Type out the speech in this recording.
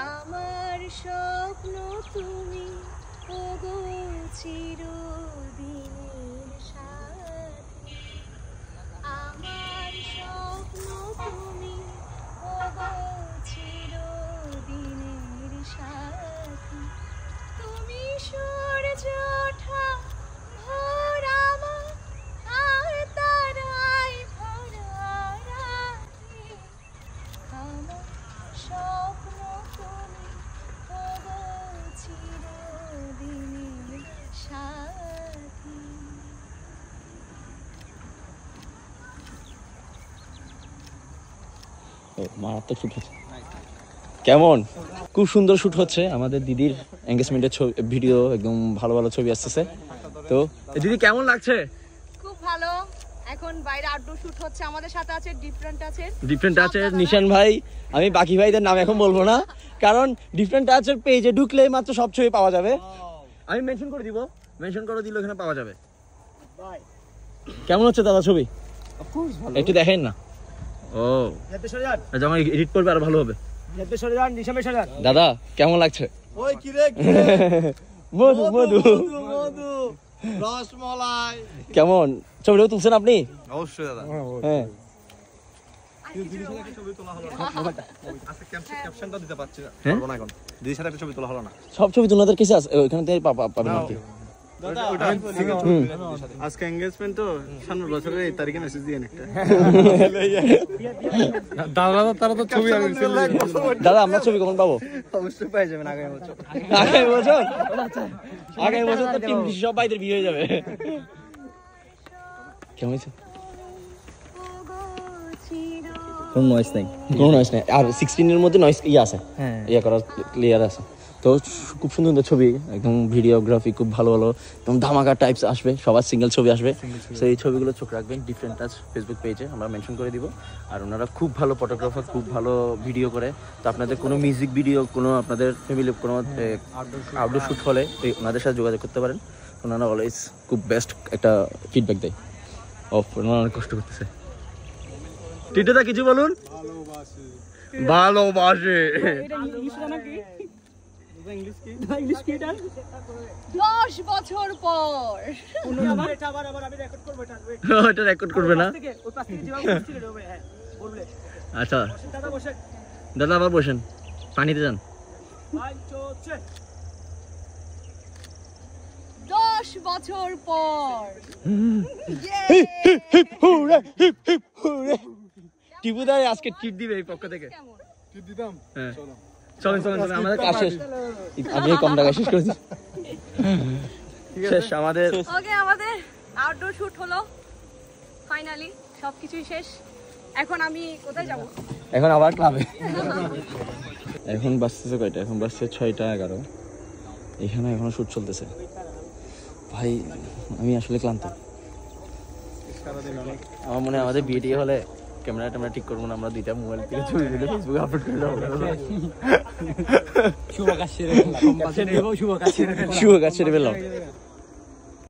আমার স্বপ্ন তুমি ওগো চিরদিনের সাথী, আমার স্বপ্ন তুমি ওগো চিরদিনের সাথী, তুমি সূর্য ওঠা ভোর আমার আর তারায় ভরা রাতে, আমার স্বপ্ন তুমি ওগো চিরদিনের সাথী। মারাত্মক শুট হচ্ছে। কেমন? খুব সুন্দর শুট হচ্ছে আমাদের দিদির এঙ্গেজমেন্টের ভিডিও, একদম ভালো ভালো ছবি আসতেছে। তো দিদি কেমন লাগছে? খুব ভালো। এখন বাইরে আউটডোর শুট হচ্ছে, আমাদের সাথে আছে ডিফারেন্ট আছে নিশান ভাই। আমি বাকি ভাইদের নাম এখন বলবো না, কারণ ডিফারেন্ট টাচের পেজে ঢুকলে মাত্র সব ছবি পাওয়া যাবে। আমি মেনশন করে দিব, মেনশন করে দিলে ওখানে পাওয়া যাবে। কেমন হচ্ছে দাদা ছবি? একটু দেখেন না। ও যখন এডিট করবে আর ভালো হবে। দাদা কেমন লাগছে? ওই কি রে মধু মধু মধু রসমলাই। কেমন ছবিটা তুলছেন আপনি? অবশ্যই দাদা। হ্যাঁ দিদির সাথে একটা ছবি তোলা হলো না। আজকে ক্যাপশনটা দিতে পারছি না, পারবো না এখন। দিদির সাথে একটা ছবি তোলা হলো না। সব ছবি তোমাদের কাছে আছে, ওখানে থেকে পাবেন আর কি। আজকে এনগেজমেন্ট তো সামনের বছরের এই তারিখে মেসেজ দিয়ে একটা। তারা তো ছবি দাদা আমরা ছবি কখন পাবো? অবশ্যই পেয়ে যাবেন আগামী বছর। আগামী বছর? আগামী বছর তো টিম সব ভাইদের বিয়ে হয়ে যাবে। কেমন হয়েছে? কোনো নয়েজ নাই, কোনো নয়েজ নাই। আর 16 এর মধ্যে নয়েজ আছে, হ্যাঁ ইয়ে করা ক্লিয়ার আছে। তো খুব সুন্দর সুন্দর ছবি, একদম ভিডিওগ্রাফি খুব ভালো ভালো, একদম ধামাকা টাইপস আসবে, সবার সিঙ্গেল ছবি আসবে। তো এই ছবিগুলো চোখ রাখবেন ডিফারেন্ট টাচ ফেসবুক পেজে, আমরা মেনশন করে দিব। আর ওনারা খুব ভালো ফটোগ্রাফার, খুব ভালো ভিডিও করে। তো আপনাদের কোনো মিউজিক ভিডিও, কোনো আপনাদের ফ্যামিলি কোনো আউটডোর শ্যুট হলে ওনাদের সাথে যোগাযোগ করতে পারেন। ওনারা অলওয়েজ খুব বেস্ট একটা ফিডব্যাক দেয়। ওনারা অনেক কষ্ট করতেছে। টিটোদা কিছু বলুন। ভালোবাসে 10 বছর পর। এটা রেকর্ড করবে না? আচ্ছা দাদা আবার বসেন, পানিতে যান। 10 বছর পর। টিপুদা আজকে ট্রিট দিবে এই পক্ষ থেকে। ট্রিট দিতাম। হ্যাঁ চলেন চলেন চলেন, আমাদের কাজ শেষ। আমি কম টাকায় শেষ করেছি। শেষ আমাদের। ওকে, আমাদের আউটডোর শুট হলো ফাইনালি, সবকিছুই শেষ। এখন আমি কোথায় যাব? এখন আবার ক্লাবে। এখন বাজতেছে কয়টা? এখন বাজছে 6:11। এখানে এখনো শুট চলতেছে। ভাই আমি আসলে ক্লান্ত। আমার মনে হয় আমাদের বিয়ে হলে ক্যামেরা ট্যামেরা ঠিক করবো না, আমরা দুইটা মোবাইল থেকে ছবি তুলে ফেসবুকে আপলোড করে দেবো। শুভ কাজ সেরে ফেললাম।